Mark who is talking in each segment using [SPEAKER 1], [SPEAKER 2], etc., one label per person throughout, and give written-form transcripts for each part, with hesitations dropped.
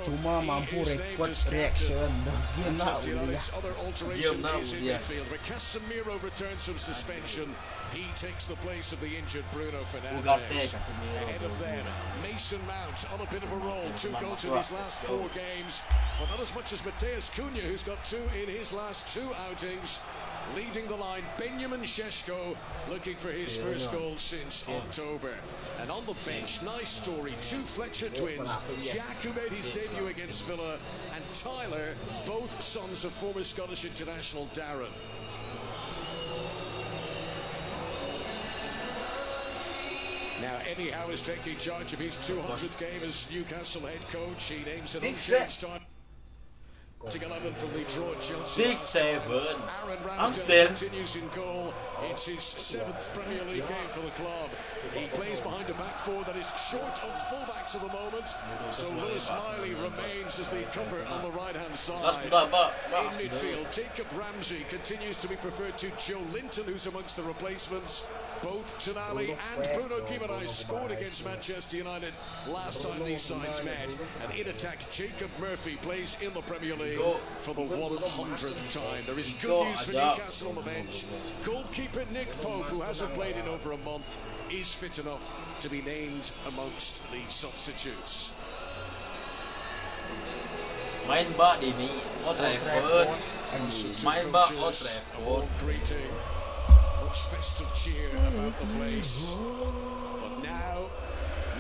[SPEAKER 1] cuma mampu record reaction game na uli ya.
[SPEAKER 2] Game na uli ya.
[SPEAKER 3] Casemiro returns from suspension. He takes the place of the injured Bruno
[SPEAKER 2] Ugarte
[SPEAKER 3] Fernandes.
[SPEAKER 2] Casemiro.
[SPEAKER 3] Ahead of them, Mason Mount on a bit of a roll. 2 goals in his last 4 games. But not as much as Mateus Cunha, who's got 2 in his last 2 outings. Leading the line, Benjamin Šeško looking for his first goal since October. And on the bench, nice story, 2 Fletcher twins. Jack, who made his debut against Villa, and Tyler, both sons of former Scottish international Darren. Now Eddie Howe is taking charge of his 200th game as Newcastle head coach. He names an unchanged starting 11 from the draw.
[SPEAKER 2] 6-7.
[SPEAKER 3] Aaron Ramsdale continues in goal. It's his 7th Premier League game for the club. He plays behind a back 4 that is short of fullbacks at the moment. So Lewis Miley remains as the cover on the right-hand side. In midfield, Jacob Ramsey continues to be preferred to Joe Linton, who's amongst the replacements. Both Tonali and Bruno Guimaraes scored against Manchester United last time these sides met. And in attack, Jacob Murphy plays in the Premier League for the 100th time. There is good news for Newcastle on the bench. Goalkeeper Nick Pope, who hasn't played in over a month, is fit enough to be named amongst the substitutes.
[SPEAKER 2] Main ba di ni Old Trafford. Main ba Old Trafford.
[SPEAKER 3] Much festive cheer about the place. But now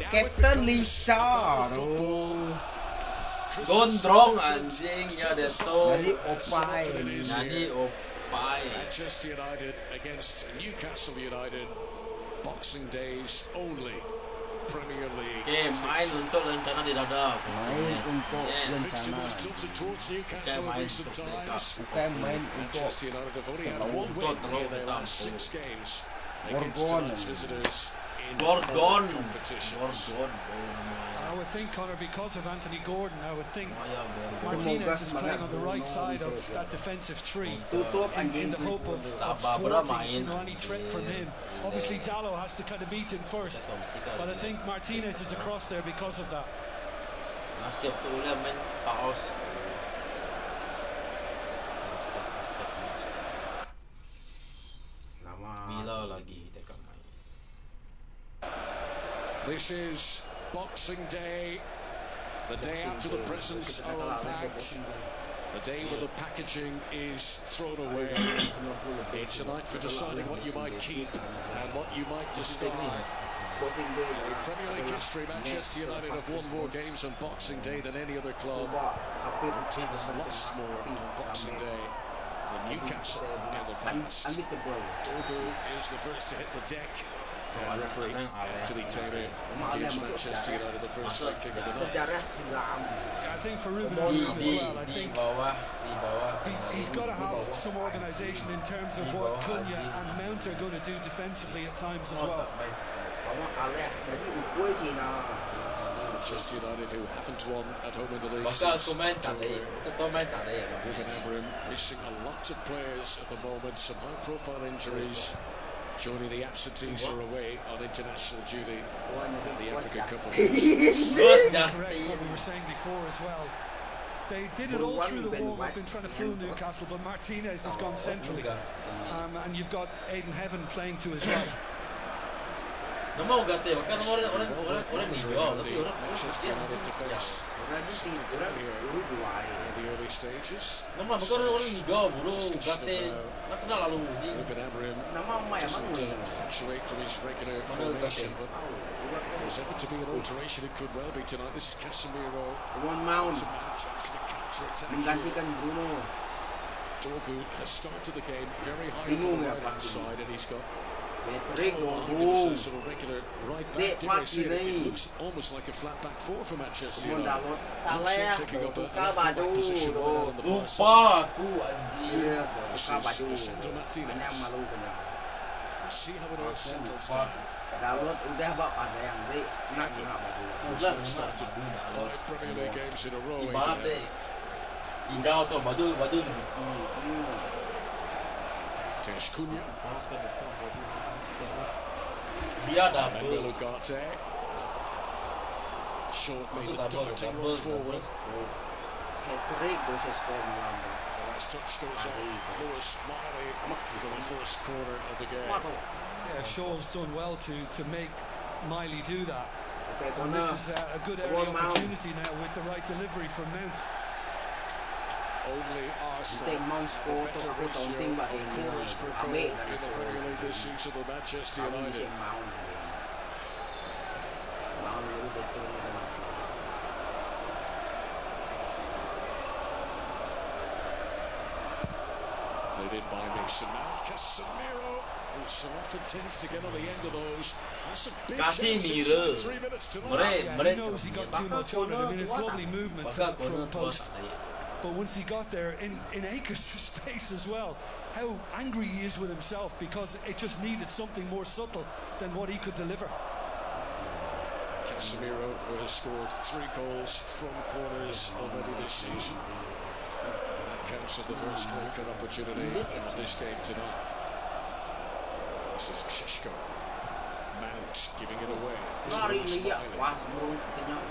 [SPEAKER 1] Captain Licha.
[SPEAKER 2] Gondrong anjing ya Deto.
[SPEAKER 1] Jadi opai.
[SPEAKER 2] Jadi opai.
[SPEAKER 3] Manchester United against Newcastle United. Boxing Day's only Premier League.
[SPEAKER 2] Oke, main untuk lencana di dada.
[SPEAKER 1] Main untuk lencana.
[SPEAKER 3] Bukan
[SPEAKER 1] main untuk
[SPEAKER 3] Manchester United have only had 1 win in their last 6 games against tonight's visitors in
[SPEAKER 2] Gorgon.
[SPEAKER 3] competitions.
[SPEAKER 4] I would think, Connor, because of Anthony Gordon, I would think Martinez is playing on the right side of that defensive 3 in the hope of thwarting any threat from him. Obviously, Dalot has to kind of beat him first, but I think Martinez is across there because of that.
[SPEAKER 2] Nasib tu lah main paus. Bila lagi dekat main.
[SPEAKER 3] This is Boxing Day, the day after the presents are unpacked, the day where the packaging is thrown away. It's a night for deciding what you might keep and what you might discard. In Premier League history, Manchester United have won more games on Boxing Day than any other club. Teams lost more on Boxing Day than Newcastle in the past. Dogu is the first to hit the deck. And referee Anthony Taylor gives Manchester United the first free kick of the night.
[SPEAKER 4] I think for Ruben Amorim as well, I think he's got to have some organisation in terms of what Cunha and Mount are going to do defensively at times as well.
[SPEAKER 3] Manchester United, who haven't won at home in the league
[SPEAKER 2] Bakal
[SPEAKER 3] since
[SPEAKER 2] komen tak ada ya.
[SPEAKER 3] Ruben Amorim missing a lot of players at the moment, some high-profile injuries. Joining the absentees who are away on international duty in the African Cup of Nations.
[SPEAKER 4] Correct what we were saying before as well. They did it all through the warm-up in trying to fool Newcastle, but Martinez has gone centrally. And you've got Aiden Heaven playing to as well.
[SPEAKER 2] Nama Ugarte, bahkan orang ni jual, tapi orang
[SPEAKER 3] Manchester United defence in the early stages.
[SPEAKER 2] nama bahkan orang ni jual, bro Ugarte, nak kenal lalu ni.
[SPEAKER 3] Ruben Amorim doesn't fluctuate from his regular formation, but if there's ever to be an alteration, it could well be tonight. This is Casemiro.
[SPEAKER 1] Menggantikan Bruno.
[SPEAKER 3] Dogu has started the game very high on the right-hand side, and he's got sort of regular right back. It looks almost like a flat back 4 for Manchester United. Taking up a position on the far side.
[SPEAKER 2] Lupa aku anjir.
[SPEAKER 3] Sandro Martinez. See how it all settles down.
[SPEAKER 1] Dalot udah pada yang baik nak
[SPEAKER 3] Started 5 Premier League games in a row.
[SPEAKER 2] Ibarat deh. Hijau tu baju buku.
[SPEAKER 3] Tesh Cunha.
[SPEAKER 2] Dia dah
[SPEAKER 3] Ugarte. Short made
[SPEAKER 2] Masuk
[SPEAKER 3] the
[SPEAKER 2] double,
[SPEAKER 3] darting
[SPEAKER 2] double,
[SPEAKER 3] run forward.
[SPEAKER 1] Hat-trick dosa skor malam.
[SPEAKER 3] The last touch goes off Lewis Miley for the first corner of the game.
[SPEAKER 4] Yeah, Shaw's done well to make Miley do that.
[SPEAKER 1] Okay,
[SPEAKER 4] And this is a good early opportunity now with the right delivery from Mount.
[SPEAKER 3] Only
[SPEAKER 1] Kita
[SPEAKER 3] Arsenal
[SPEAKER 1] Mount score tu aku taunting bak dia ni. Ambil kan
[SPEAKER 3] in the Premier League this season with Manchester
[SPEAKER 1] Kami
[SPEAKER 3] United.
[SPEAKER 1] bisa Mount. Mount lebih betul dan aku.
[SPEAKER 3] Played in by Mason Mount. Casemiro, who so often tends to get on the end of those. Has some big
[SPEAKER 2] Casemiro.
[SPEAKER 3] chances in 3 minutes to
[SPEAKER 4] Yeah, he knows he got too much on it. I mean, it's lovely movement to the front post. But once he got there, in acres of space as well, how angry he is with himself because it just needed something more subtle than what he could deliver.
[SPEAKER 3] Casemiro, who has scored 3 goals from corners already this season. That counts as the first clear-cut opportunity of this game tonight. This is Sheshko. Mount giving it away.
[SPEAKER 1] Lari lihat, wah sebelum kenyang.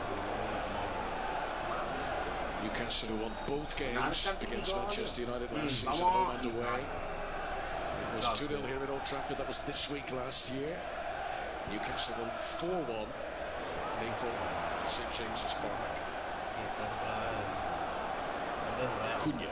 [SPEAKER 3] Newcastle who won both games against Manchester United last season, home and away. It was 2-0 here at Old Trafford. That was this week last year. Newcastle won 4-1 in April at St James's Park. Cunha.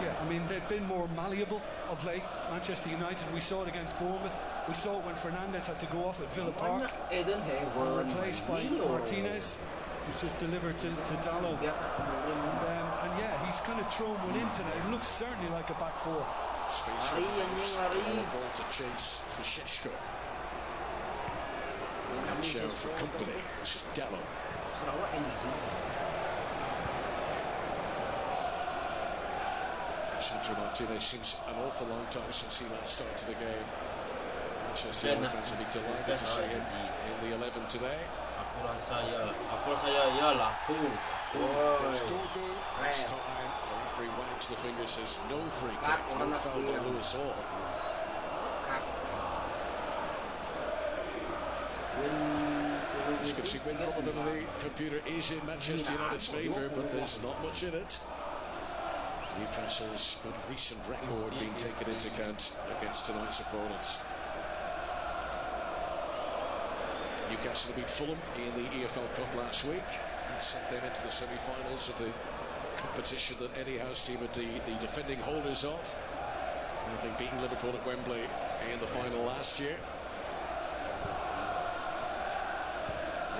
[SPEAKER 4] Yeah, I mean, they've been more malleable of late. Manchester United, we saw it against Bournemouth. We saw it when Fernandes had to go off at Villa Park. Replaced by Martinez, who's just delivered to Dalot. And yeah, he's kind of thrown one in tonight. It looks certainly like a back four.
[SPEAKER 3] Space for ball to chase for Sheshko. And Shell for company. This is Dalot. Sandro Martinez seems an awful long time since he last started the game. Manchester United fans will be delighted to see him in the 11 today.
[SPEAKER 2] Aku rasa ya laku.
[SPEAKER 3] This time, the referee wags the finger, says no free kick, no foul by Lewis Hall. As you can see, win probability computer is in Manchester United's favour, but there's not much in it. Newcastle's good recent record being taken into account against tonight's opponents. Newcastle beat Fulham in the EFL Cup last week and sent them into the semi-finals of the competition that Eddie Howe's team are the defending holders of, having beaten Liverpool at Wembley in the final last year.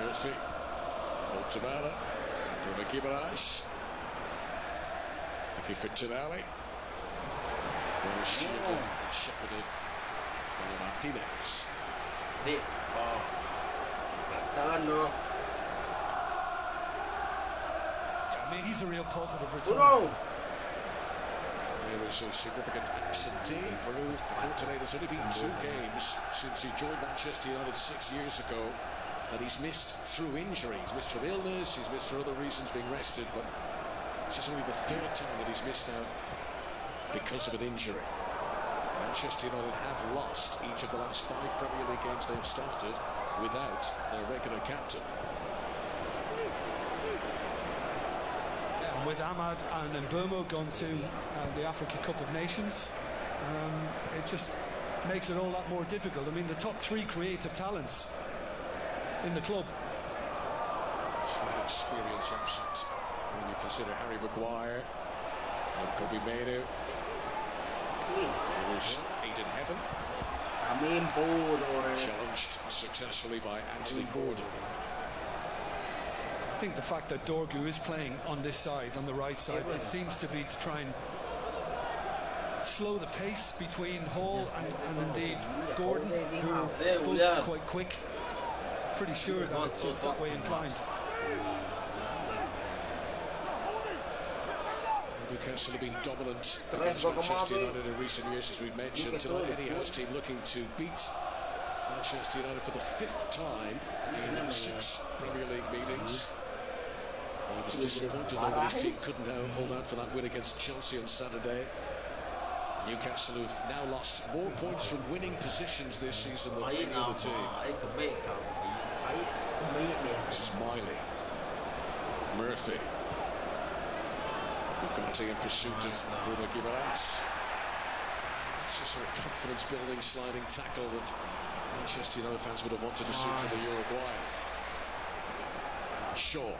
[SPEAKER 3] Murphy, Altamara, Bruno Guimaraes, looking for Tonali. Well shepherded by Martinez.
[SPEAKER 2] This.
[SPEAKER 4] Yeah, I mean, he's a real positive return.
[SPEAKER 3] There was a significant absentee for today. There's only been 2 games since he joined Manchester United 6 years ago that he's missed through injury. He's missed from illness, he's missed for other reasons, being rested, but it's just only the 3rd time that he's missed out because of an injury. Manchester United have lost each of the last 5 Premier League games they've started without their regular captain.
[SPEAKER 4] Yeah, and with Ahmad and Mbeumo gone to the Africa Cup of Nations, it just makes it all that more difficult. I mean, the top 3 creative talents in the club.
[SPEAKER 3] Some experience absent when you consider Harry Maguire and Kobe Mainoo. Was 8 in heaven. Challenged successfully by Anthony Gordon.
[SPEAKER 4] I think the fact that Dorgu is playing on this side, on the right side, it seems to be to try and slow the pace between Hall and indeed Gordon, who are both quite quick. Pretty sure that it's that way inclined.
[SPEAKER 3] Newcastle have been dominant against Manchester United in recent years, as we've mentioned. Tonight, Eddie Howe's team looking to beat Manchester United for the 5th time in 6 Premier League meetings. He was disappointed though that his team couldn't hold out for that win against Chelsea on Saturday. Newcastle have now lost more points from winning positions this season than any other team. This is Miley. Murphy. Ugarte in pursuit of Bruno Guimaraes. It's just a confidence-building sliding tackle that Manchester United fans would have wanted to see for the Uruguayan. Shaw.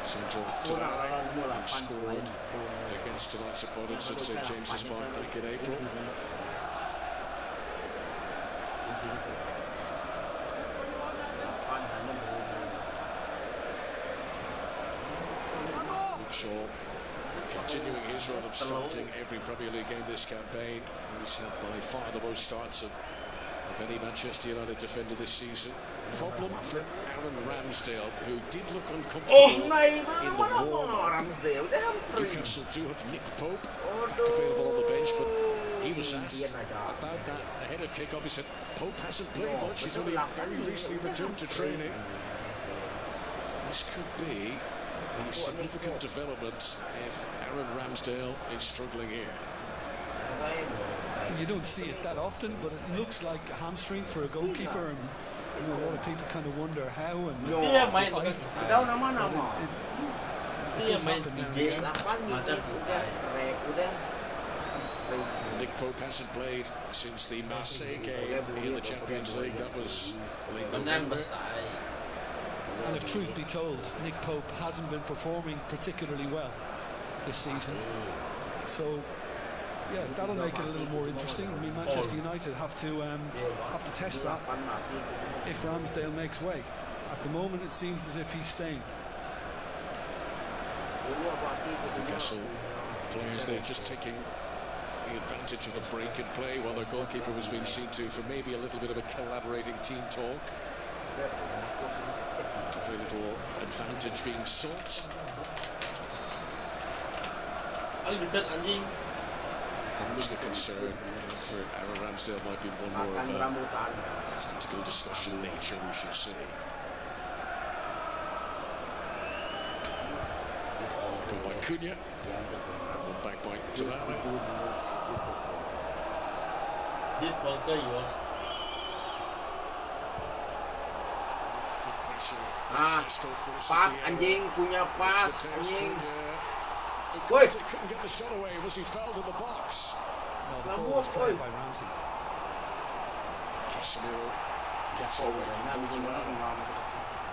[SPEAKER 3] Central Tonali scored against tonight's opponents at St James's Park back in April. Shaw continuing his run of starting every Premier League game this campaign. He's had by far the most starts of any Manchester United defender this season. Problem for Aaron Ramsdale, who did look uncomfortable in the warm-up. Newcastle do have Nick Pope available on the bench, but he was asked about that ahead of kick-off. He said Pope hasn't played much, he's only very recently returned to training. This could be a significant development if Aaron Ramsdale is struggling here.
[SPEAKER 4] You don't see it that often, but it looks like a hamstring for a goalkeeper, and you know, a lot of people kind of wonder how. And
[SPEAKER 3] Nick Pope hasn't played since the Marseille game in the Champions League. That was late November.
[SPEAKER 4] And if truth be told, Nick Pope hasn't been performing particularly well this season. So yeah, that'll make it a little more interesting. I mean, Manchester United have to test that if Ramsdale makes way. At the moment, it seems as if he's staying.
[SPEAKER 3] Newcastle players, they're just taking the advantage of the break and play while their goalkeeper was being seen to for maybe a little bit of a collaborating team talk. Very little advantage being sought. Perhaps the concern for Aaron Ramsdale might be one more of a tactical discussion nature, we should say. Go by Cunha. One back by Tonali.
[SPEAKER 2] This sponsor yours.
[SPEAKER 1] Pas anjing, Cunha pas anjing.
[SPEAKER 3] Wait, couldn't get the shot away. Was he fouled in the box?
[SPEAKER 4] No, the ball was played by Ramsey.
[SPEAKER 3] Casemiro gets away from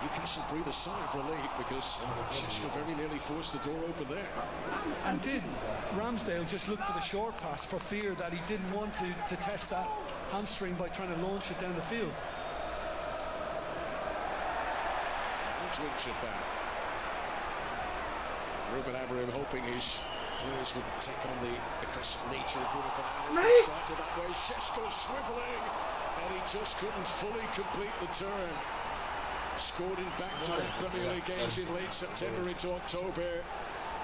[SPEAKER 3] Newcastle breathe a sigh of relief because Šeško very nearly forced the door open there.
[SPEAKER 4] And did Ramsdale just look for the short pass for fear that he didn't want to test that hamstring by trying to launch it down the field?
[SPEAKER 3] Swings it back. Ruben Amorim hoping his players would take on the aggressive nature of Bruno Fernandes. Started that way, Šeško swiveling, and he just couldn't fully complete the turn. Scored in back-to-back Premier League games in late September into October.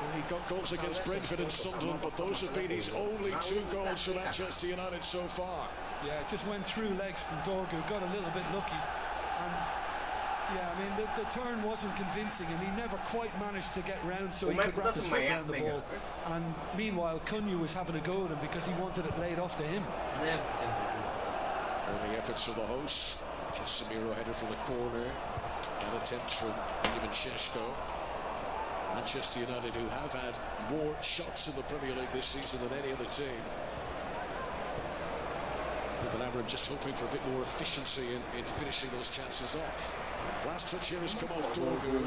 [SPEAKER 3] And he got goals against Brentford and Sunderland, but those have been his only 2 goals for Manchester United so far.
[SPEAKER 4] Yeah, it just went through legs from Dorgu, got a little bit lucky, and yeah, I mean, the turn wasn't convincing, and he never quite managed to get round so he could wrap his foot around the ball. And meanwhile, Cunha was having a go at him because he wanted it laid off to him.
[SPEAKER 3] Early efforts for the hosts. Casemiro headed for the corner. An attempt from even Šeško. Manchester United, who have had more shots in the Premier League this season than any other team. Ruben Amorim just hoping for a bit more efficiency in finishing those chances off. Last touch here has come off Dorgu, and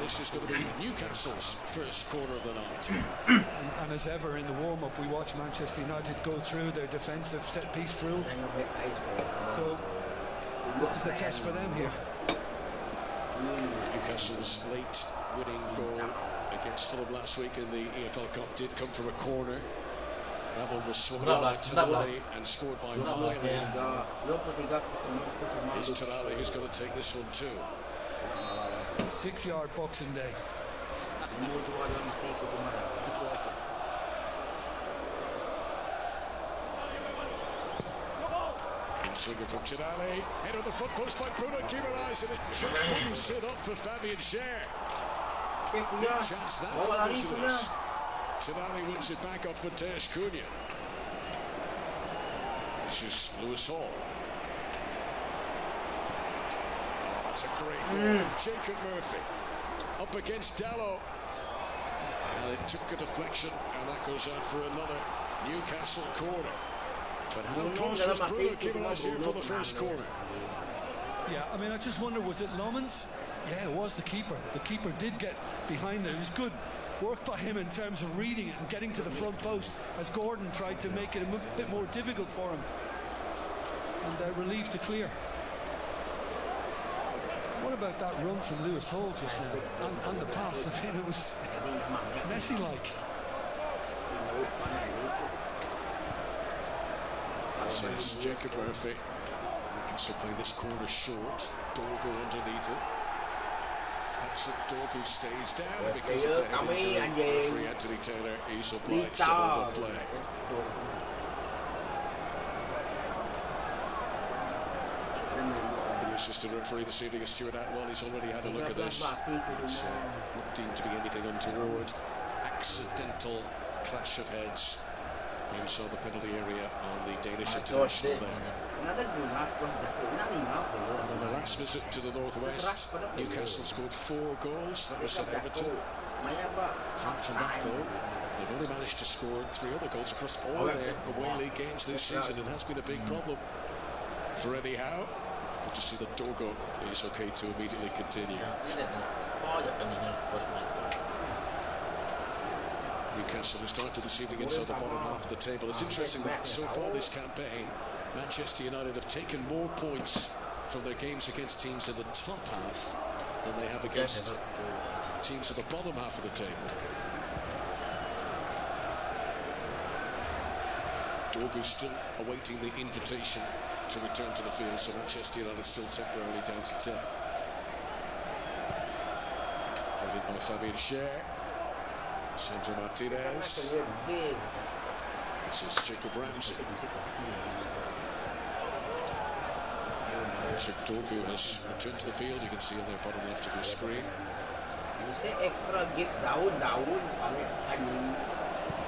[SPEAKER 3] this is going to be Newcastle's first corner of the night.
[SPEAKER 4] And as ever in the warm-up, we watch Manchester United go through their defensive set-piece drills. So this is a test for them here.
[SPEAKER 3] Newcastle's late winning goal against Fulham last week in the EFL Cup did come from a corner. That one was swung out to Tonali and scored by Miley. It's Tonali who's going to take this one too.
[SPEAKER 4] 6-yard Boxing Day.
[SPEAKER 3] Swinger from Chinali, head on the foot post by Bruno Guimaraes, and it just wouldn't sit up for Fabian Schär.
[SPEAKER 1] Oke, Cunha. Bawa lari Cunha.
[SPEAKER 3] Chinali wins it back off Mateus Cunha. This is Lewis Hall. Oh, that's a great goal. Jacob Murphy up against Dalot. And it took a deflection, and that goes out for another Newcastle corner. But how close was Bruno Guimaraes here for the first corner?
[SPEAKER 4] Yeah, I mean, I just wonder, was it Lomans? Yeah, it was the keeper. The keeper did get behind it. It was good work by him in terms of reading it and getting to the front post as Gordon tried to make it a bit more difficult for him. And relieved to clear. What about that run from Lewis Hall just now? And the pass, I mean, it was Messi-like.
[SPEAKER 3] This is Jacob Murphy. Newcastle play this corner short. Dorgo underneath it. Patrick Dorgo stays down because it's a referee Anthony Taylor is obliged to hold on play. The assistant referee this evening is Stuart Atwell. He's already had a look at this. It's not deemed to be anything untoward. Accidental clash of heads inside the penalty area on the Danish international there. On the last visit to the Northwest, Newcastle scored 4 goals. That was at Everton. Apart from that though, they've only managed to score 3 other goals across all their away league games this season. It has been a big problem for Eddie Howe. Good to see that Dorgo is okay to immediately continue. Newcastle, who started this evening inside the bottom half of the table. It's interesting that so far this campaign, Manchester United have taken more points from their games against teams in the top half than they have against teams at the bottom half of the table. Dorgu still awaiting the invitation to return to the field, so Manchester United still temporarily down to 10. Played in by Fabian Schär. Sandro Martinez. This is Jacob Ramsey. Dorgu has returned to the field. You can see on their bottom left of your screen.
[SPEAKER 1] Extra gift daun sekali anjing.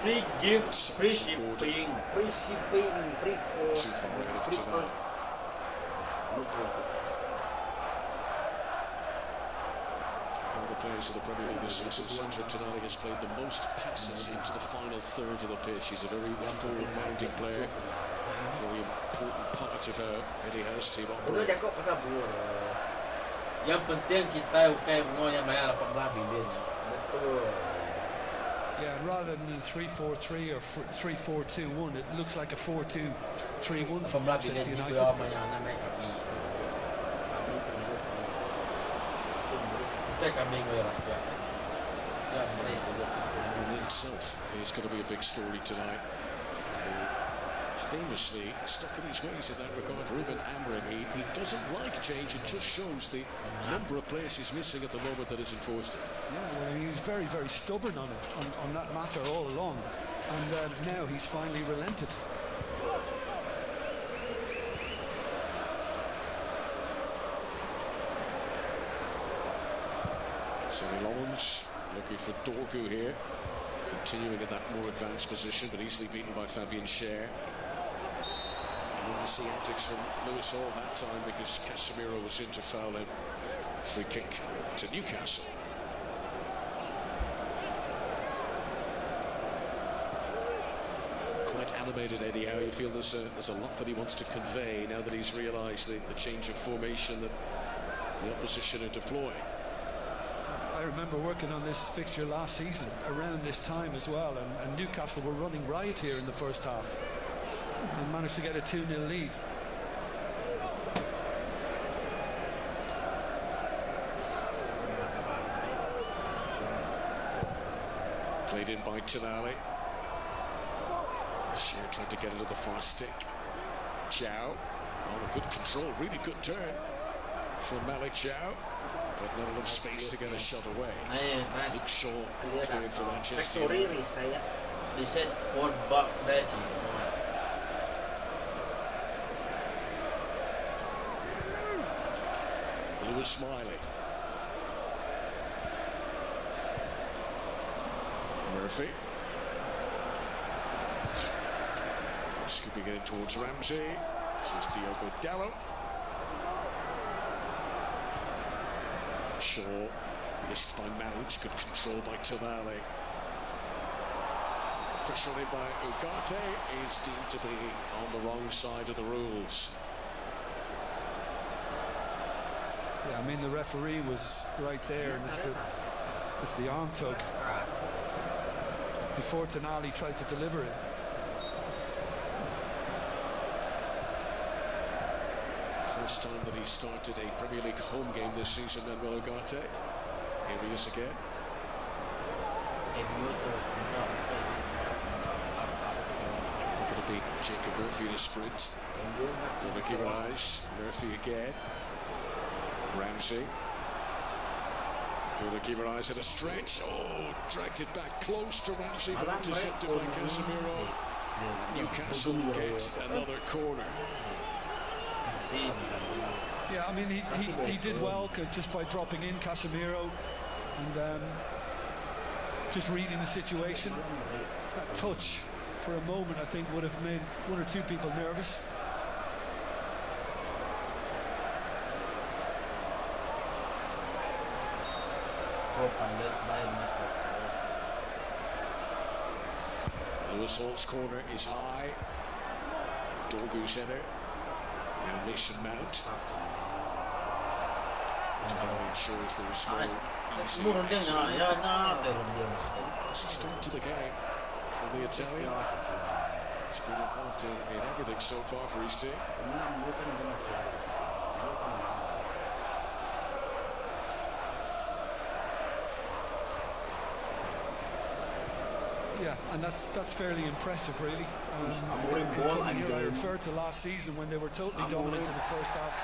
[SPEAKER 2] Free gifts, free shipping,
[SPEAKER 1] free post, free post.
[SPEAKER 3] All the players of the Premier League this season, Sandro Tonali has played the most passes into the final third of the pitch. He's a very forward-minded player. Very important part of Eddie Howe's team.
[SPEAKER 1] Betul Jakob pasal buah.
[SPEAKER 2] Yang penting kita ukay mo yang bayar 18 billion.
[SPEAKER 1] Betul.
[SPEAKER 4] Yeah, rather than 3-4-3 or 3-4-2-1, it looks like a 4-2-3-1 for Manchester United.
[SPEAKER 3] In itself is going to be a big story tonight. Famously stuck in his ways in that regard, Ruben Amorim. He doesn't like change. It just shows the number of players he's missing at the moment that has enforced it.
[SPEAKER 4] Yeah, well, he was very, very stubborn on it, on that matter all along, and now he's finally relented.
[SPEAKER 3] Sonny Lawrence looking for Dorgu here, continuing in that more advanced position, but easily beaten by Fabian Schär. Nasty antics from Lewis Hall that time because Casemiro was in to foul him. Free kick to Newcastle. Quite animated, Eddie Howe. You feel there's a lot that he wants to convey now that he's realised the change of formation that the opposition are deploying.
[SPEAKER 4] I remember working on this fixture last season around this time as well, and Newcastle were running riot here in the first half and managed to get a 2-0 lead.
[SPEAKER 3] Played in by Tonali. Schär tried to get it to the far stick. Chow on good control, really good turn from Malik Chow, but not enough space to get a shot away. Luke Shaw clearing for Manchester United.
[SPEAKER 2] They said 4 buck Reggie.
[SPEAKER 3] Lewis Smiley. Murphy. Scooping in towards Ramsey. This is Diogo Dallo. Shaw. Missed by Mount. Good control by Tonali. Pressure on him by Ugarte is deemed to be on the wrong side of the rules.
[SPEAKER 4] Yeah, I mean the referee was right there, and it's the arm tug before Tonali tried to deliver it.
[SPEAKER 3] First time that he started a Premier League home game this season, Manuel Ugarte. Here he is again. Looking to beat Jacob Murphy in a sprint. Ricky Rice, Murphy again. Ramsey. Ricky Rice at a stretch. Oh, dragged it back close to Ramsey, but intercepted by Casemiro. Newcastle get another corner.
[SPEAKER 4] Yeah, I mean he did well just by dropping in Casemiro and just reading the situation. That touch for a moment I think would have made one or two people nervous.
[SPEAKER 3] Lewis Hall's corner is high. Dorgu's header. Now Mason Mount. Ensures there is small start to the game from the Italian. He's been involved in everything so far for his team.
[SPEAKER 4] Yeah, and that's fairly impressive, really. I referred to last season when they were totally dominant in the first half.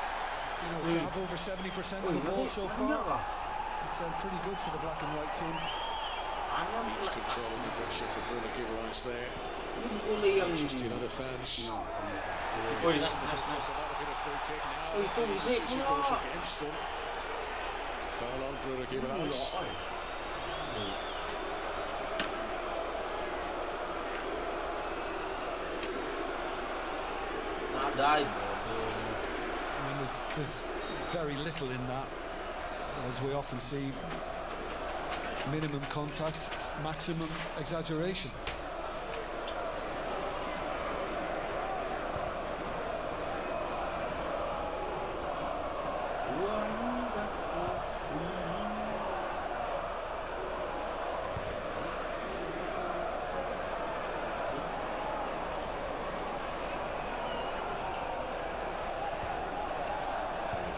[SPEAKER 4] You know, to have over 70% of the ball so far, it's pretty good for the black and white team.
[SPEAKER 3] He's controlling the pressure for Bruno Guimaraes there. Just the other fans. Foul on Bruno Guimaraes.
[SPEAKER 4] I mean, there's very little in that, as we often see. Minimum contact, maximum exaggeration.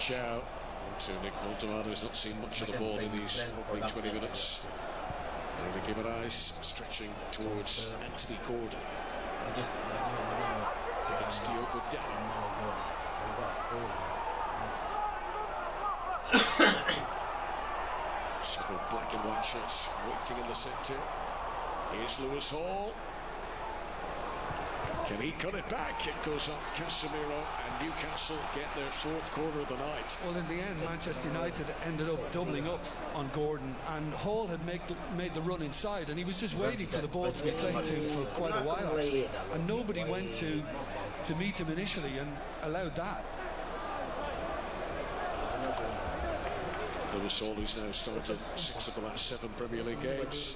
[SPEAKER 3] Chow to Nick Voltemade, who's not seen much of the ball in these opening 20 minutes. Bruno Guimaraes stretching towards Anthony Gordon. That's Diogo Dallo. Several black and white shots waiting in the centre. Here's Lewis Hall. Can he cut it back? It goes off Casemiro, and Newcastle get their fourth corner of the night.
[SPEAKER 4] Well, in the end, Manchester United ended up doubling up on Gordon, and Hall had made the run inside, and he was just waiting for the ball to be played to him for quite a while, actually. And nobody went to meet him initially and allowed that.
[SPEAKER 3] Lewis Hall, who's now started 6 of the last 7 Premier League games.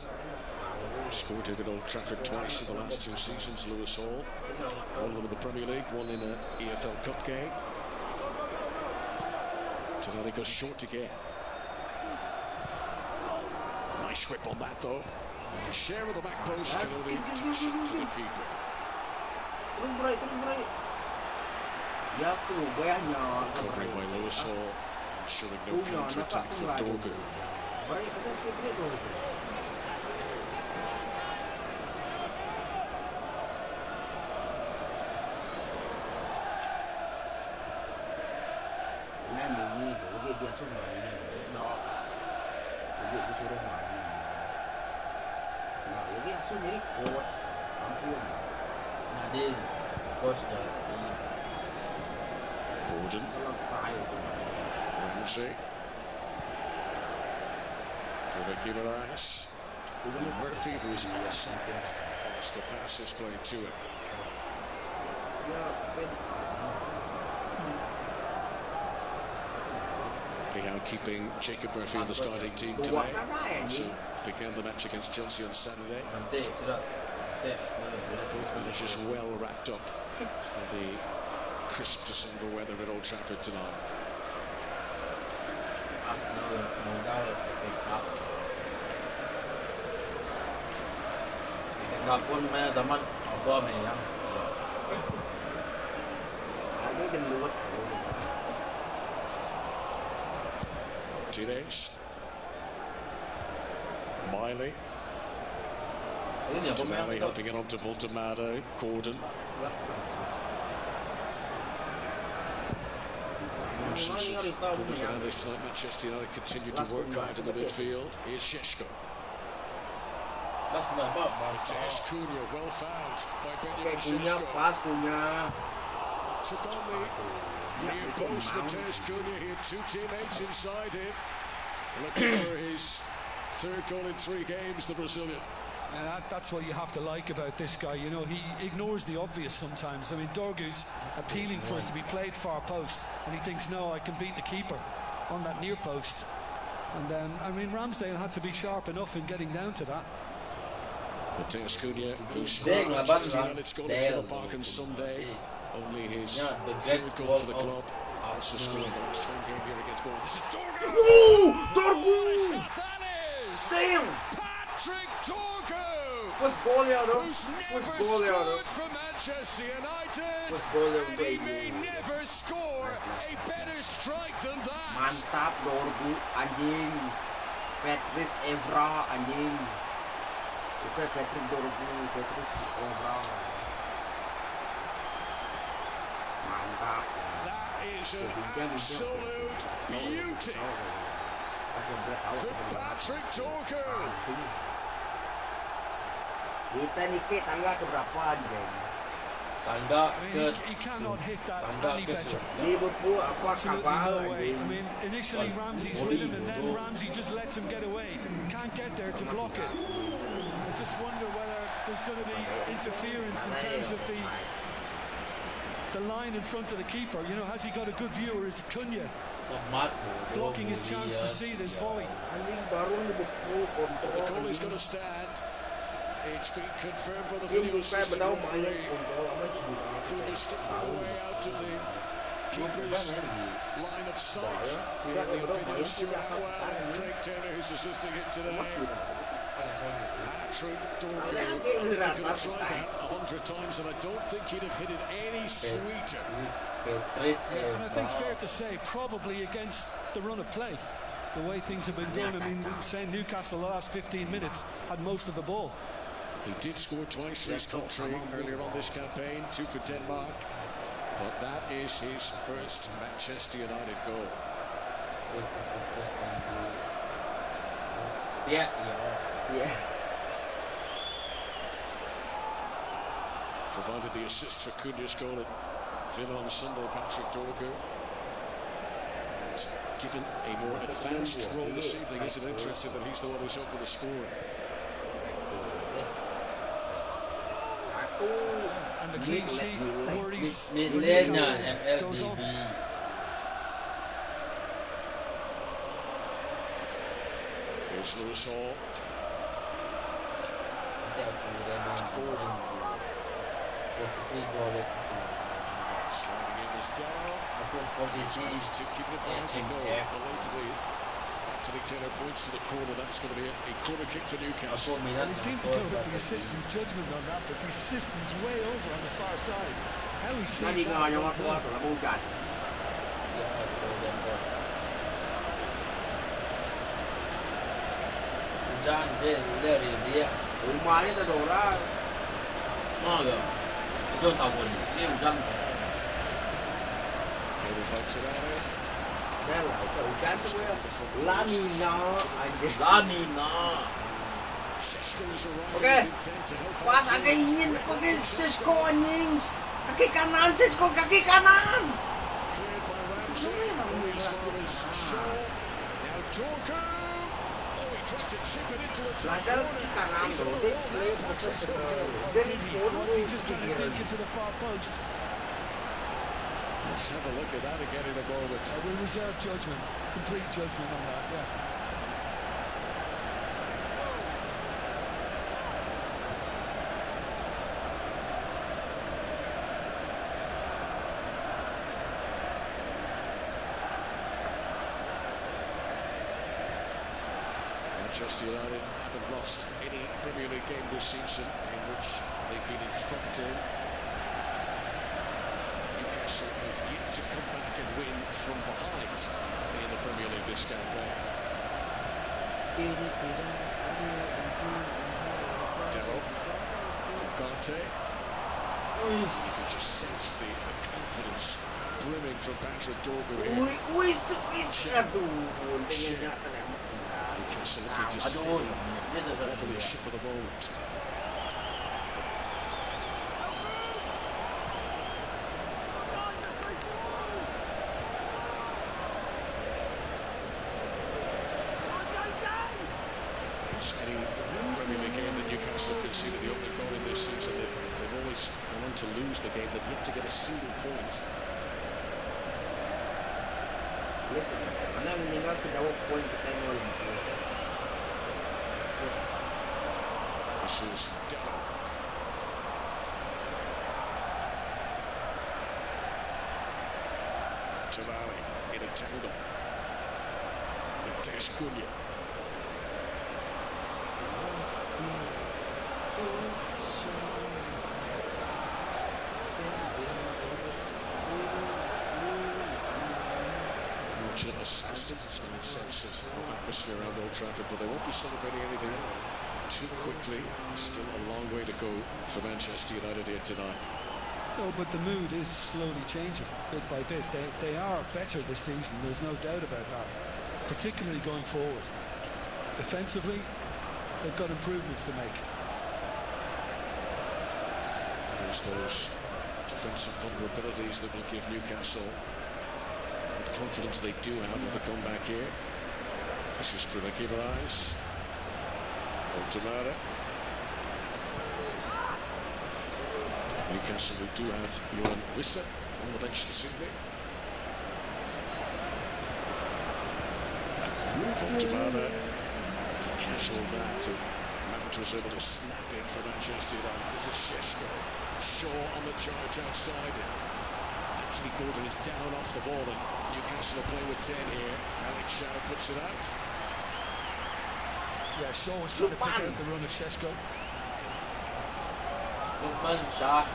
[SPEAKER 3] Scored at Old Trafford twice in the last 2 seasons, Lewis Hall. One in the Premier League, one in an EFL Cup game. Tonali goes short again. Nice whip on that though. Share of the back post can only touch it to the keeper. Covering by Lewis Hall, ensuring no counter-attack for Dorgu.
[SPEAKER 1] Dia mainin, dia disuruh mainin. Nah, jadi asuh jadi coach, ampun.
[SPEAKER 2] Nah, dia coach dah
[SPEAKER 3] Gordon.
[SPEAKER 1] Selesai itu.
[SPEAKER 3] Ramsey. For the Guimaraes. Murphy, who is outside. As the pass is played to him. Anyhow, keeping Jacob Murphy in the starting team today. So began the match against Chelsea on Saturday. Both managers well wrapped up for the crisp December weather at Old Trafford tonight.
[SPEAKER 2] Pun main zaman Obama yang
[SPEAKER 1] ada gendut
[SPEAKER 3] Tires. Miley.
[SPEAKER 2] ini ya pemain
[SPEAKER 3] Tonali helping it on to Voltamado. Gordon. Fernandes tonight, Manchester United continue to work hard in the midfield. Here's Šeško. Matheus Cunha, well found by Benjamin
[SPEAKER 1] Cunha
[SPEAKER 3] Šeško.
[SPEAKER 1] pas Cunha
[SPEAKER 3] Took on the near post. Matheus Cunha, he had two teammates inside him. Looking for his third goal in 3 games, the Brazilian.
[SPEAKER 4] And that's what you have to like about this guy. You know, he ignores the obvious sometimes. I mean, Dorgu's appealing for it to be played far post, and he thinks, no, I can beat the keeper on that near post. And I mean, Ramsdale had to be sharp enough in getting down to that.
[SPEAKER 3] Matheus Cunha, who scored Manchester United scored at Villa Park on Sunday. Only his third goal for the club. Also scored the last home game here against Bournemouth. This is Dorgu!
[SPEAKER 1] Ooh, Dorgu!
[SPEAKER 3] That is
[SPEAKER 1] Damn!
[SPEAKER 3] Patrick Dorgu!
[SPEAKER 1] First goal ya dong.
[SPEAKER 3] Who's
[SPEAKER 1] First
[SPEAKER 3] never
[SPEAKER 1] goal ya dong.
[SPEAKER 3] scored for Manchester United,
[SPEAKER 1] First goal ya
[SPEAKER 3] and
[SPEAKER 1] untuk
[SPEAKER 3] he
[SPEAKER 1] ini.
[SPEAKER 3] may never score a better strike than that.
[SPEAKER 1] Mantap Dorgu anjing. Patrice Evra anjing. Itu Patrick Dorgu, Patrice Evra. Mantap.
[SPEAKER 3] That is an absolute beauty
[SPEAKER 1] Pas yang tahu
[SPEAKER 3] for Patrick Dorgu.
[SPEAKER 1] Kita nih tangga ke berapa anjing?
[SPEAKER 2] tangga
[SPEAKER 4] I
[SPEAKER 2] ke
[SPEAKER 4] mean, he cannot hit that
[SPEAKER 2] tangga
[SPEAKER 4] any
[SPEAKER 2] ke
[SPEAKER 4] better.
[SPEAKER 1] Liverpool apa
[SPEAKER 4] Absolutely
[SPEAKER 1] kapal
[SPEAKER 4] no way.
[SPEAKER 1] anjing?
[SPEAKER 4] I mean, initially Ramsey's with him, and then Ramsey just lets him get away. Can't get there to block it. I just wonder whether there's going to be interference in terms of the line in front of the keeper. You know, has he got a good view, or is Cunha
[SPEAKER 2] smart
[SPEAKER 4] blocking his chance to see this volley?
[SPEAKER 1] Anjing baru Liverpool
[SPEAKER 3] The
[SPEAKER 1] kontol
[SPEAKER 3] goal is going
[SPEAKER 1] anjing.
[SPEAKER 3] to stand. It's been confirmed by the
[SPEAKER 1] Tim
[SPEAKER 3] video
[SPEAKER 1] bukan
[SPEAKER 3] assistant
[SPEAKER 1] bedau main
[SPEAKER 3] referee.
[SPEAKER 1] kontol apa sih?
[SPEAKER 3] Cunha stuck all the way out to the keeper's line of sight.
[SPEAKER 1] Sudah
[SPEAKER 3] The
[SPEAKER 1] bedau
[SPEAKER 3] video
[SPEAKER 1] main
[SPEAKER 3] is
[SPEAKER 1] punya atas
[SPEAKER 3] well,
[SPEAKER 1] sekarang ni.
[SPEAKER 3] Craig Taylor, who's assisting him today. Patrick Dorgu.
[SPEAKER 1] Kalian
[SPEAKER 3] He
[SPEAKER 1] ke
[SPEAKER 3] could have
[SPEAKER 1] atas
[SPEAKER 3] tried
[SPEAKER 1] sekarang.
[SPEAKER 3] that 100 times, and I don't think he'd have hit it any sweeter.
[SPEAKER 2] Patrice
[SPEAKER 4] And I think fair to say, probably against the run of play, the way things have been going. I mean, we were saying Newcastle the last 15 minutes had most of the ball.
[SPEAKER 3] He did score twice for his country earlier on this campaign, 2 for Denmark. But that is his first Manchester United goal.
[SPEAKER 2] ya
[SPEAKER 1] Iya.
[SPEAKER 3] Provided the assist for Cunha's goal at Villa on Sunday, Patrick Dorgu. And given a more advanced role this evening, is it interesting that he's the one who's opened the score?
[SPEAKER 1] Aku
[SPEAKER 4] And the clean sheet worries for
[SPEAKER 2] midlandnya
[SPEAKER 4] Newcastle goes
[SPEAKER 2] MLDB
[SPEAKER 4] on.
[SPEAKER 3] Here's Lewis Hall. Gordon.
[SPEAKER 2] posisi gol
[SPEAKER 3] Sliding in was Darrow.
[SPEAKER 2] posisi
[SPEAKER 3] To keep it behind no. Anthony Taylor points to the corner. That's going to be a corner kick for Newcastle.
[SPEAKER 4] Well, he seemed to go with the assistant's judgment on that, but the assistant's way over on the far side. How he
[SPEAKER 1] Tadi
[SPEAKER 4] saved
[SPEAKER 1] nggak
[SPEAKER 4] that.
[SPEAKER 1] nyamar keluar lah bukan.
[SPEAKER 2] hujan dari dia
[SPEAKER 1] Rumahnya ada orang.
[SPEAKER 2] ya itu tahun ini hujan
[SPEAKER 3] Taylor fights it out.
[SPEAKER 1] Dah lah, hujan semua. Lanina aja.
[SPEAKER 2] Lanina
[SPEAKER 1] Oke. Pas agak ingin pakai Sesko anjing. Kaki kanan Sesko, kaki kanan.
[SPEAKER 3] quick to chip it into attack.
[SPEAKER 1] Belajar kaki kanan loh, they play professional. Jadi
[SPEAKER 4] Was he just trying to dink into the far post?
[SPEAKER 3] Let's have a look at that again in a moment.
[SPEAKER 4] We'll reserve judgment, complete judgment on that, yeah.
[SPEAKER 3] Manchester United haven't lost any Premier League game this season in which they've been in front in. Newcastle have yet to come back and win from behind in the Premier League this campaign. Dello, Conte. You can just sense the confidence brimming from Patrick Dorgu here.
[SPEAKER 1] Aduh, tinggalnya kena mesin.
[SPEAKER 3] Newcastle looking to steady the ship of the moment. Any Premier League game that Newcastle conceded the opening goal in this season, they've always gone on to lose the game. They've yet to get a single point.
[SPEAKER 1] Mana meninggal ke jauh poin kita yang lebih.
[SPEAKER 3] This is Dello. Tonali in a tangle. Mateus Cunha. Sense of atmosphere around Old Trafford, but they won't be celebrating anything too quickly. Still a long way to go for Manchester United here tonight.
[SPEAKER 4] No, but the mood is slowly changing bit by bit. They are better this season, there's no doubt about that, particularly going forward. Defensively, they've got improvements to make.
[SPEAKER 3] There's those defensive vulnerabilities that will give Newcastle the confidence they do have in the comeback here. This is for Ricky Moraes. Altamara. Newcastle, we do have Johan Wissa on the bench this evening. Altamara, casual that, and Mount was able to snap in for Manchester United. This is Šeško. Shaw on the charge outside it. Anthony Gordon is down off the ball, and Newcastle are playing with 10 here. Alex Shaw puts it out.
[SPEAKER 4] Yeah, Shaw was trying to pick out the run of Šeško.
[SPEAKER 2] Lukman Shah.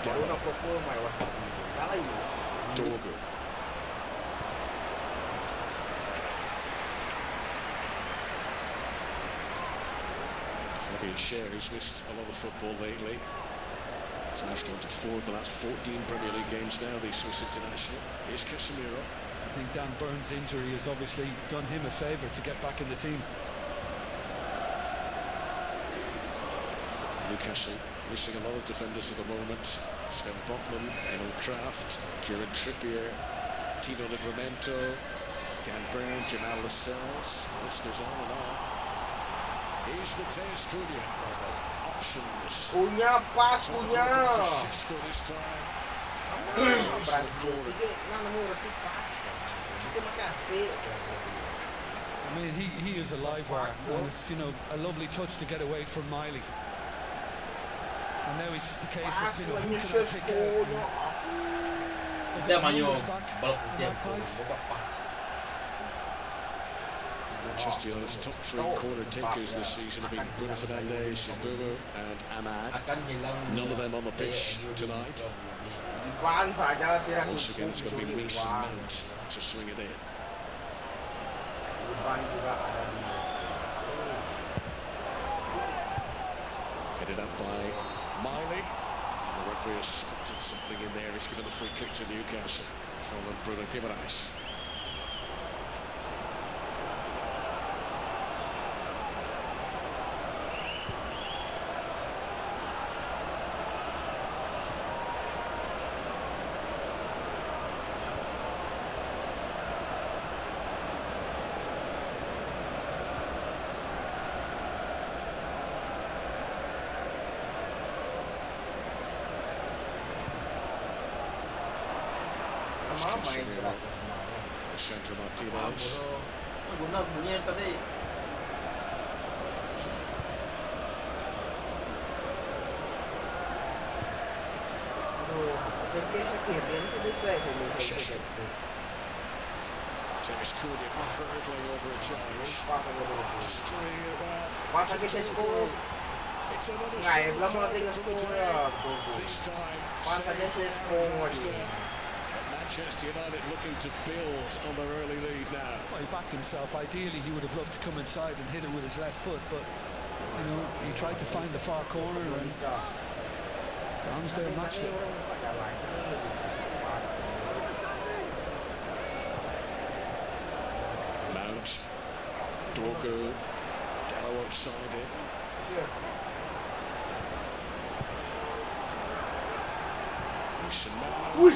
[SPEAKER 1] Baru nak pukul mai waktu itu. Dah
[SPEAKER 3] Dorgu. Fabian Schär, who's missed a lot of football lately. He's now started 4 of the last 14 Premier League games now, the Swiss international. Here's Casemiro.
[SPEAKER 4] I think Dan Burns' injury has obviously done him a favour to get back in the team.
[SPEAKER 3] Newcastle missing a lot of defenders at the moment. Sven Botman, Emil Kraft, Kieran Trippier, Tino Livramento, Dan Brown, Jamal Lascelles. The list goes on and on. Here's Mateus Cunha. Options.
[SPEAKER 1] Cunha pas Cunha.
[SPEAKER 3] Šeško this time.
[SPEAKER 1] Brazil sige na nemu roti pas. Bisa pakai AC.
[SPEAKER 4] I mean, he is a live wire, and it's, you know, a lovely touch to get away from Miley. And now it's just the case of, you know, who can I pick out?
[SPEAKER 2] Dia mayo balok tempo, babak pas.
[SPEAKER 3] Manchester United's top 3 corner takers this season have been Bruno Fernandes, Mbeumo and Ahmad. None of them on the pitch tonight. Once again, it's going to be Mason Mount to swing it in. Headed up by Miley. referee has spotted something in there. He's given the free kick to Newcastle from Bruno Guimaraes.
[SPEAKER 1] Main serata
[SPEAKER 3] Sandro Martinez.
[SPEAKER 2] Guna bunyi tadi.
[SPEAKER 1] Sekiranya itu bisa informasi seperti.
[SPEAKER 3] Dennis Cunha hurdling over a charge.
[SPEAKER 1] Pas lagi Sesko. Nggak, belum mau tinggal Sesko ya. Pas aja Sesko lagi.
[SPEAKER 3] Manchester United looking to build on their early lead now.
[SPEAKER 4] Well, he backed himself. Ideally, he would have loved to come inside and hit it with his left foot, but you know, he tried to find the far corner and Ramsdale matched it.
[SPEAKER 3] Mount, Dorgo, Dallo outside it.
[SPEAKER 1] Wih,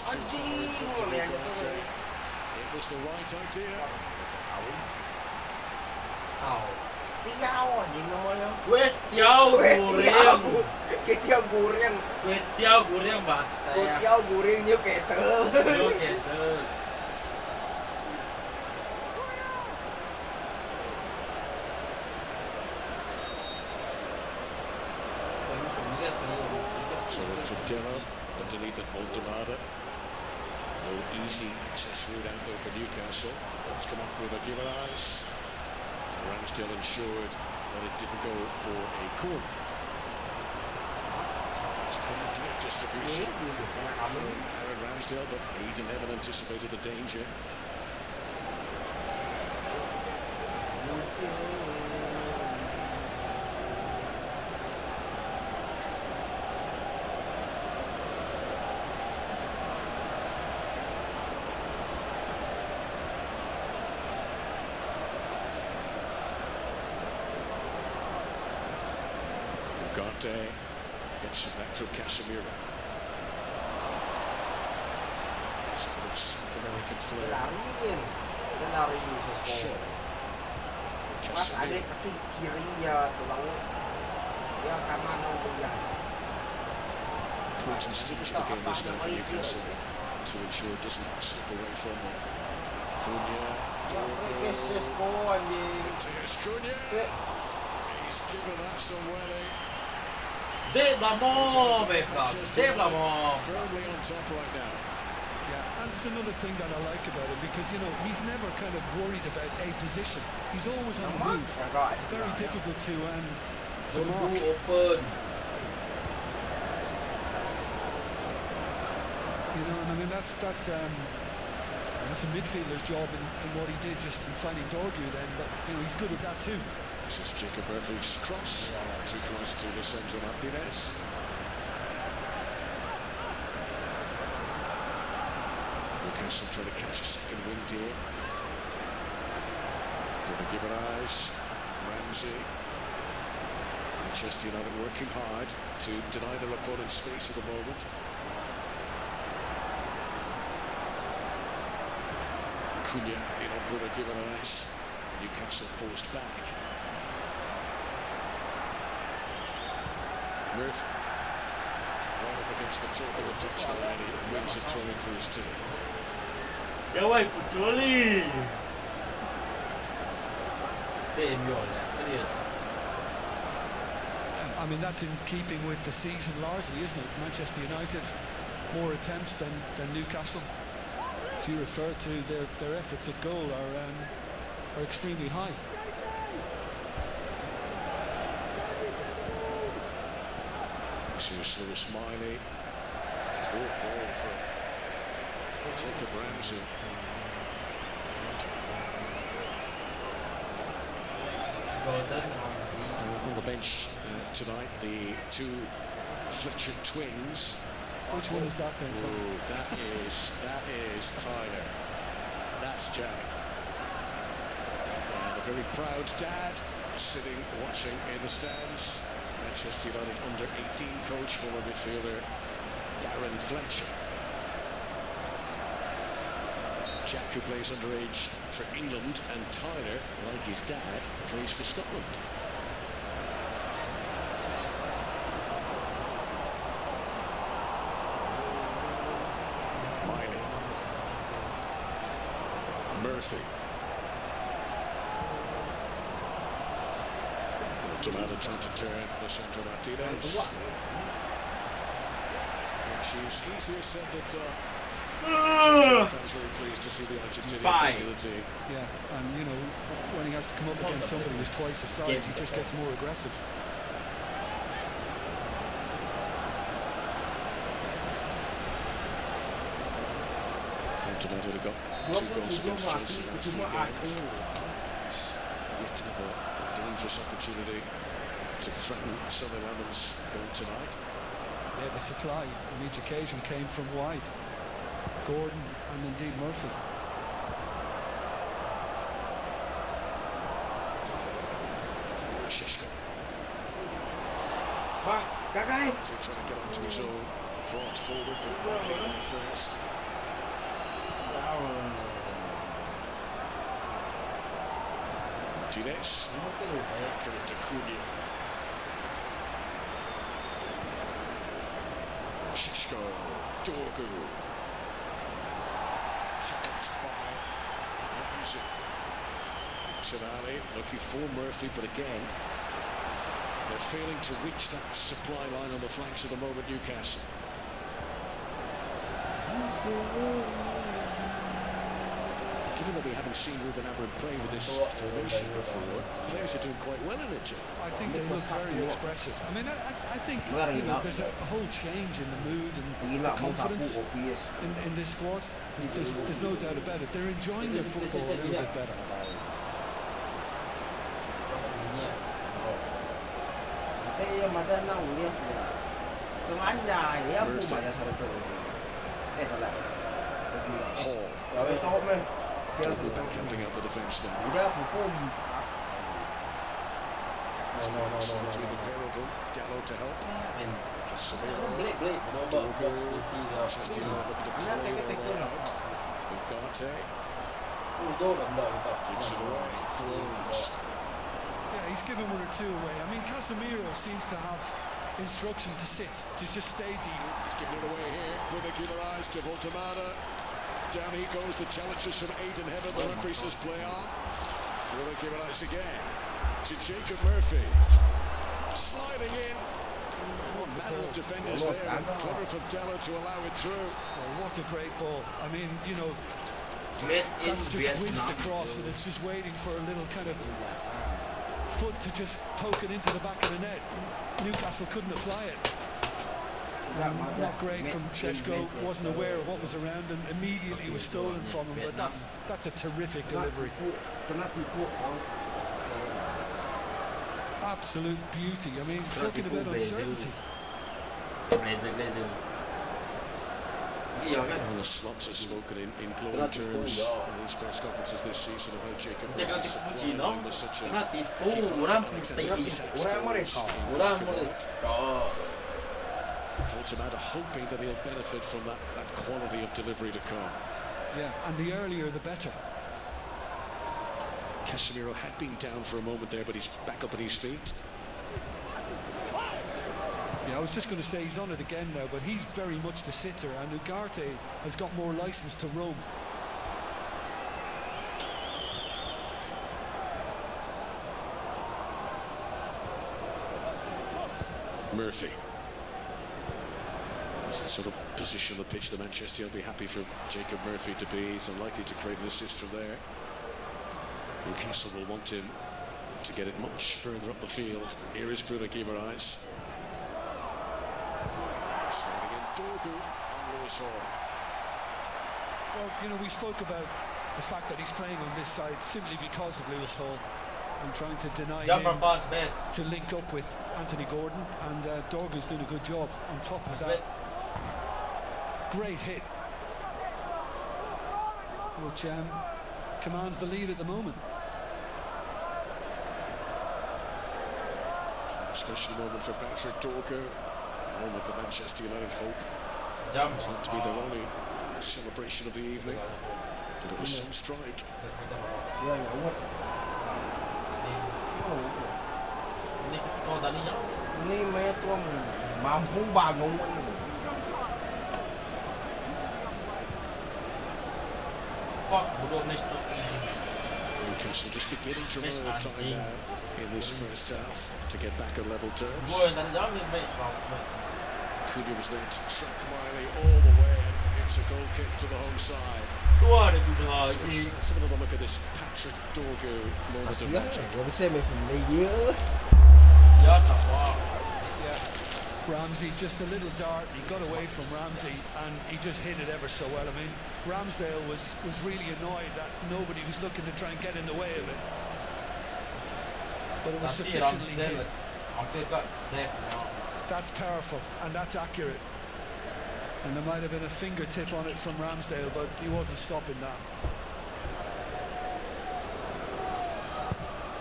[SPEAKER 1] anjing, lihat itu.
[SPEAKER 3] It was the right idea.
[SPEAKER 1] Tiao anjing namanya.
[SPEAKER 2] Kue tiao gureng bahasa ya.
[SPEAKER 1] Tiao gureng Newcastle.
[SPEAKER 2] Newcastle.
[SPEAKER 3] Dillo underneath the full Demada. No easy access route out there for Newcastle. It's come up with a Guimaraes. Ramsdale ensured that it didn't go for a corner. It's a distribution. Aaron Ramsdale, but Eden Heaven anticipated the danger. Gante gets it back through Casemiro. South American flair.
[SPEAKER 1] Lari Sesko. Pas ada kaki kiri ya tulang ya kanan dia.
[SPEAKER 3] Important stage of the game is now for Newcastle to ensure it doesn't slip away from them. Cunha, Dorgo,
[SPEAKER 1] Sesko anjing.
[SPEAKER 3] Cunha. He's given that some welly.
[SPEAKER 2] Développement, mes frères, développement.
[SPEAKER 3] Firmly on top right now.
[SPEAKER 4] Yeah, and it's another thing that I like about him because, you know, he's never kind of worried about a position. He's always on the move. It's very difficult to mark.
[SPEAKER 2] Open.
[SPEAKER 4] You know, and I mean that's a midfielder's job in what he did just in finding Dorgu then, but you know he's good at that too.
[SPEAKER 3] This is Jacob Bradley's cross. Too close to Sandro Martinez. Newcastle trying to catch a second wind here. Bruno Guimaraes, Ramsey. Manchester United working hard to deny their opponent space at the moment. Cunha in on Bruno Guimaraes. Newcastle forced back. Murphy right up against the top of the touchline. He wins it throwing for his team.
[SPEAKER 2] Ya vai, Putoli. Serious.
[SPEAKER 4] I mean that's in keeping with the season largely, isn't it? Manchester United more attempts than Newcastle. As you refer to, their efforts at goal are extremely high.
[SPEAKER 3] Seriously, Smiley. Poor ball for Jacob Ramsey.
[SPEAKER 2] Gordon.
[SPEAKER 3] On the bench tonight, the two Fletcher twins.
[SPEAKER 4] Which one is that then?
[SPEAKER 3] Oh, that is Tyler. That's Jack. And a very proud dad sitting watching in the stands. Manchester United under-18 coach, former midfielder Darren Fletcher. Jack, who plays underage for England, and Tyler, like his dad, plays for Scotland. Miley. Murphy. Tomato trying to turn this into Martinez. She's easier said than done. I was very pleased to see the Argentinian ability.
[SPEAKER 4] Yeah, and you know, when he has to come up against somebody who's twice his size, he just gets more aggressive.
[SPEAKER 3] Tomato to go. 2 goals against Chelsea last weekend. Yet to have a dangerous opportunity to threaten Sunday Lemons going tonight.
[SPEAKER 4] Yeah, the supply on each occasion came from wide. Gordon and indeed Murphy.
[SPEAKER 3] Shishko.
[SPEAKER 1] Kakai.
[SPEAKER 3] Trying to get onto his own, brought forward, but Riley first. Martinez. Accurate to Cunha. Shishko. Dorgu. Challenged by Ramsey. Savali looking for Murphy, but again, they're failing to reach that supply line on the flanks at the moment, Newcastle. Given that we haven't seen Ruben Amorim play with this formation before, players are doing quite well in it, Jim.
[SPEAKER 4] I think they look very expressive. I mean, I think you know, there's a whole change in the mood and the confidence in this squad. There's no doubt about it. They're enjoying their football a little bit better.
[SPEAKER 3] Camping out the defence now. Between the pair of them, Dallo to help.
[SPEAKER 4] Yeah, he's given 1 or 2 away. I mean, Casemiro seems to have instruction to sit, to just stay deep.
[SPEAKER 3] He's giving it away here. Bruno Guimaraes to Voltemada. Down he goes, the challenges from Aiden Heaven. The referee says play on. Bruno Guimaraes again to Jacob Murphy. Sliding in. What manner of defenders there. Clever from Dallo to allow it through.
[SPEAKER 4] Oh, what a great ball. I mean, you know, that's just whizzed across and it's just waiting for a little kind of foot to just poke it into the back of the net. Newcastle couldn't apply it. Not great from Sheshko, wasn't aware of what was around and immediately was stolen from him, but that's a terrific delivery. Absolute beauty. I mean, talking about uncertainty.
[SPEAKER 3] And the slots have spoken in glowing terms in these press conferences this season about Jacob Murphy's supply was such Voltemada hoping that he'll benefit from that quality of delivery to come.
[SPEAKER 4] Yeah, and the earlier the better.
[SPEAKER 3] Casemiro had been down for a moment there, but he's back up at his feet.
[SPEAKER 4] Yeah, I was just going to say he's on it again now, but he's very much the sitter, and Ugarte has got more license to roam.
[SPEAKER 3] Murphy. It's the sort of position of the pitch that Manchester will be happy for Jacob Murphy to be. He's unlikely to create an assist from there. Newcastle will want him to get it much further up the field. Here is Bruno Guimaraes. Sliding in Dorgu on Lewis Hall.
[SPEAKER 4] Well, you know, we spoke about the fact that he's playing on this side simply because of Lewis Hall. and trying to deny
[SPEAKER 2] Jumper
[SPEAKER 4] him
[SPEAKER 2] pass best.
[SPEAKER 4] to link up with Anthony Gordon, and Dorgu's doing a good job on top of
[SPEAKER 2] Pass
[SPEAKER 4] that.
[SPEAKER 2] best.
[SPEAKER 4] Great hit, which commands the lead at the moment.
[SPEAKER 3] Special moment for Patrick Dorgu. A moment for Manchester United hope.
[SPEAKER 2] Jump.
[SPEAKER 3] It's not to be their only celebration of the evening, but it was some strike.
[SPEAKER 1] Ya nyawa.
[SPEAKER 2] Ini oh tadinya.
[SPEAKER 1] Ini Metro mampu bangun.
[SPEAKER 2] Fuck, bodoh miss.
[SPEAKER 3] Newcastle just beginning to run out of time now in this first half to get back on level terms.
[SPEAKER 2] Boy, tadi jam ni baik.
[SPEAKER 3] Cunha was there to track Miley all the way, and it's a goal kick to the home side.
[SPEAKER 2] Wah, ada guna
[SPEAKER 3] So
[SPEAKER 2] lagi.
[SPEAKER 3] let's have another look at this Patrick Dorgu moment of
[SPEAKER 1] Kasihan,
[SPEAKER 3] magic.
[SPEAKER 1] gua bisa main film dia.
[SPEAKER 2] Ya, siapa?
[SPEAKER 4] Ramsey, just a little dart, he got away from Ramsey and he just hit it ever so well. I mean, Ramsdale was really annoyed that nobody was looking to try and get in the way of it, but it was
[SPEAKER 2] Tapi
[SPEAKER 4] sufficiently
[SPEAKER 2] Ramsdale
[SPEAKER 4] hit.
[SPEAKER 2] hampir kat safe now.
[SPEAKER 4] That's powerful and that's accurate, and there might have been a fingertip on it from Ramsdale, but he wasn't stopping that.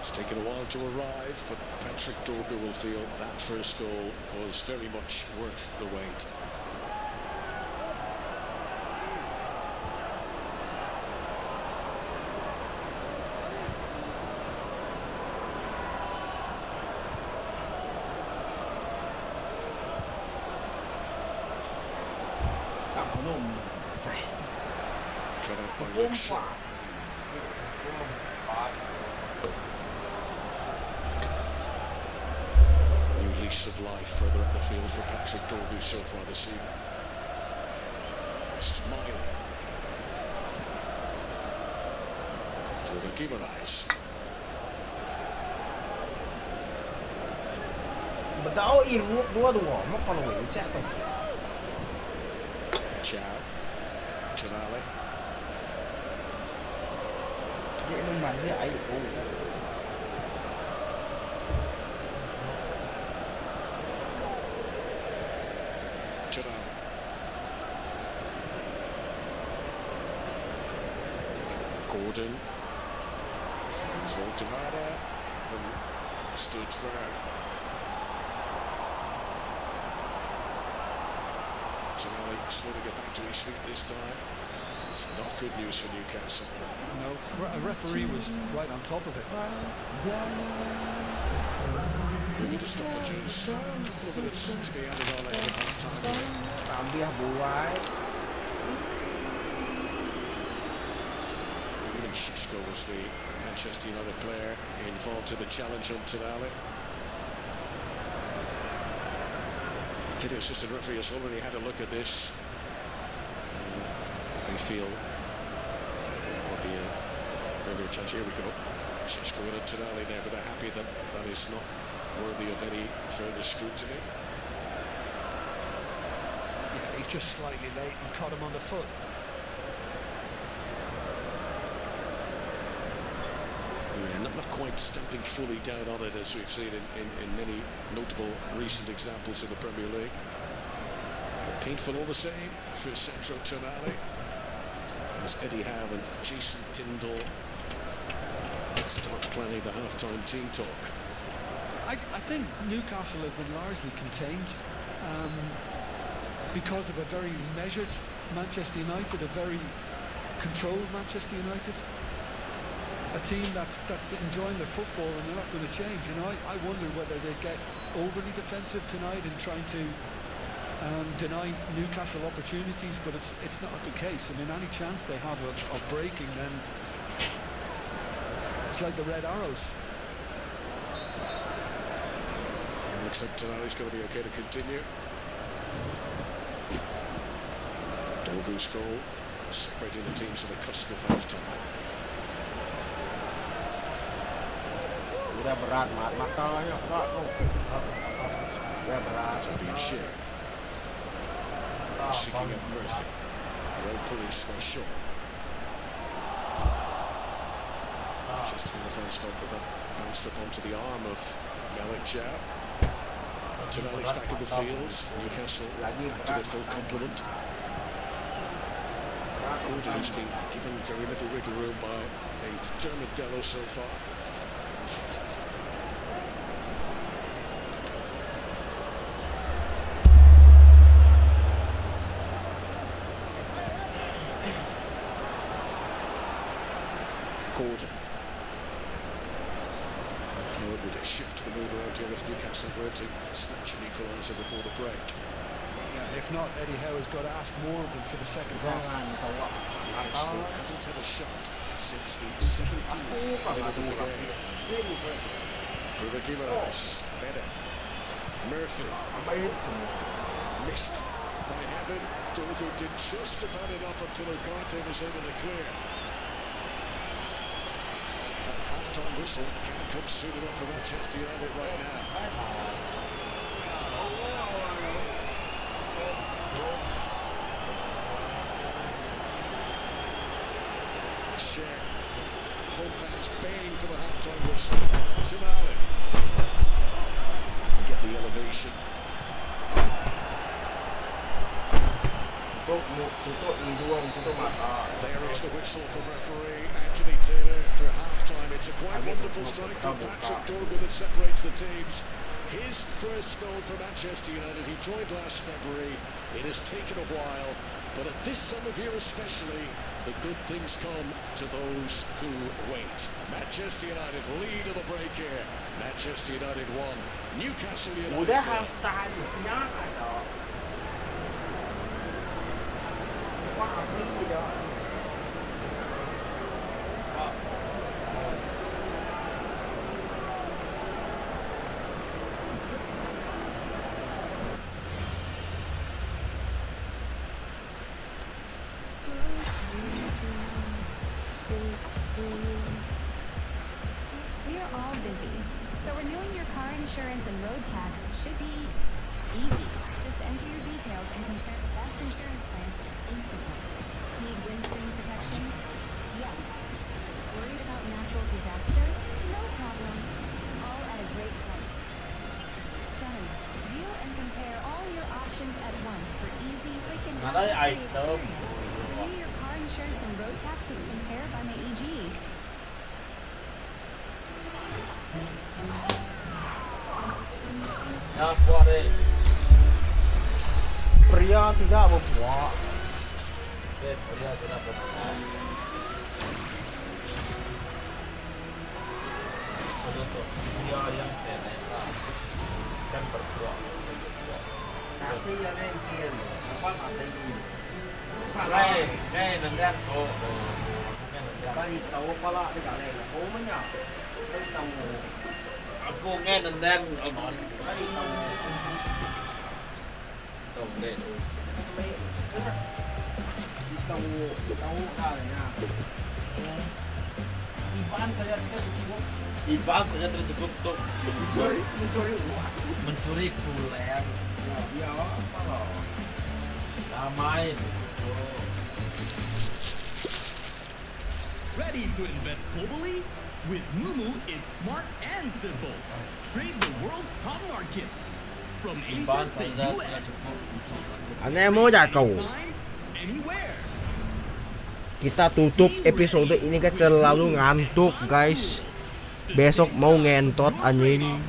[SPEAKER 3] It's taken a while to arrive, but Patrick Dorgu will feel that first goal was very much worth the wait.
[SPEAKER 1] Tak belum size.
[SPEAKER 3] Cut out by Luke Shaw. New lease of life further up the field for Patrick Dorgu so far this evening. Smiley. Jordan Guimaraes.
[SPEAKER 1] Betul iruk dua-dua, mak kalau wei cak tu.
[SPEAKER 3] Chow. Tonali.
[SPEAKER 1] Dia ni masih air tu.
[SPEAKER 3] Tonali. Gordon. Finds Walter and stood firm. Tonali slowly get back to his feet this time. It's not good news for Newcastle.
[SPEAKER 4] No, a referee was right on top of it.
[SPEAKER 3] Good stoppages. A couple of minutes to be added on ahead of half time.
[SPEAKER 1] Tambah buai.
[SPEAKER 3] Shishko was the Manchester United player involved in the challenge on Tonali. The assistant referee has already had a look at this. They feel there'll be a earlier chance. Here we go. Shishko in on Tonali there, but they're happy that that is not worthy of any further scrutiny.
[SPEAKER 4] Yeah, he's just slightly late and caught him on the foot.
[SPEAKER 3] Yeah, not quite stamping fully down on it as we've seen in many notable recent examples in the Premier League. But painful all the same for Sandro Tonali. As Eddie Howe and Jason Tyndall start planning the half-time team talk.
[SPEAKER 4] I think Newcastle have been largely contained because of a very measured Manchester United, a very controlled Manchester United. A team that's enjoying their football and they're not going to change. You know, I wonder whether they get overly defensive tonight in trying to deny Newcastle opportunities, but it's not the case. I mean, any chance they have of breaking, then it's like the red arrows.
[SPEAKER 3] Looks like Tonali's going to be okay to continue. Dorgu's goal separating the teams at the cusp of half-time.
[SPEAKER 1] Udah berat matanya kok. Udah berat.
[SPEAKER 3] Being shared. Seeking up Murphy. Well policed by Shaw. Just in the first stop, but that bounced up onto the arm of Malik Chow. Tonali's back in the field. Newcastle back to their full complement. Gordon has been given very little wiggle room by a determined Dello so far. Gordon. Howard with a shift to the move around here if Newcastle were to snatch an equaliser before the break.
[SPEAKER 4] Yeah, if not, Eddie Howe has got to ask more of them for the second half.
[SPEAKER 3] Arsenal haven't had a shot since the 17th minute of the game. Bruno Guimaraes, better. Murphy, missed by Heaven. Dorgo did just about enough until Ugarte was able to clear. That half-time whistle can't come soon enough for Manchester United right now. Home fans baying for the half-time whistle. Tonali. Get the elevation. There is the whistle from referee Anthony Taylor for half-time. It's a quite wonderful strike from Patrick Dorgan that separates the teams. His first goal for Manchester United. He joined last February. It has taken a while, but at this time of year especially, the good things come to those who wait. Manchester United lead of the break here. Manchester United 1, Newcastle United.
[SPEAKER 1] Udah halftime, nhá rồi. Quá hợp lý gì đó.
[SPEAKER 5] We are all busy, so renewing your car insurance and road tax should be easy. Just enter your details and compare the best insurance plans instantly. Need windscreen protection? Yes. Worried about natural disaster? No problem. All at a great price. Done. View and compare all your options at once for easy, quick, and
[SPEAKER 2] Mà đấy ai
[SPEAKER 5] hassle-free
[SPEAKER 2] tôm.
[SPEAKER 5] experience. Renew your car insurance and road tax with Compare by my EG.
[SPEAKER 2] Nha, qua đây.
[SPEAKER 1] Pria tidak membuat.
[SPEAKER 2] Oke, pria tidak berbuat. Contoh pria yang seneta kan berbuat.
[SPEAKER 1] Nanti ya nên tiền, apa tadi?
[SPEAKER 2] Nghe nâng đen to. Nghe nâng đen.
[SPEAKER 1] Tadi tahu pala di kali lah. Oh mana? Tadi tahu.
[SPEAKER 2] Aku nghe nâng đen ở ngọn.
[SPEAKER 1] Tadi tahu.
[SPEAKER 2] Tổng đen.
[SPEAKER 1] Tahu kali ya. Iban saja kita cukup.
[SPEAKER 2] Iban saja tercukup untuk
[SPEAKER 1] Mencuri uang.
[SPEAKER 2] mencuri kulen.
[SPEAKER 1] Ya, apa loh?
[SPEAKER 2] Damai.
[SPEAKER 6] Ready to invest globally? With Mumu, it's smart and simple. Trade the world's top markets. From Asia
[SPEAKER 2] Iban
[SPEAKER 6] to
[SPEAKER 2] saja
[SPEAKER 6] US.
[SPEAKER 2] tercukup untuk
[SPEAKER 1] Anh em ơi đã cầu.
[SPEAKER 6] Anytime, anywhere.
[SPEAKER 1] Kita tutup episode ini kan terlalu ngantuk guys. Besok mau ngentot anjing.
[SPEAKER 6] And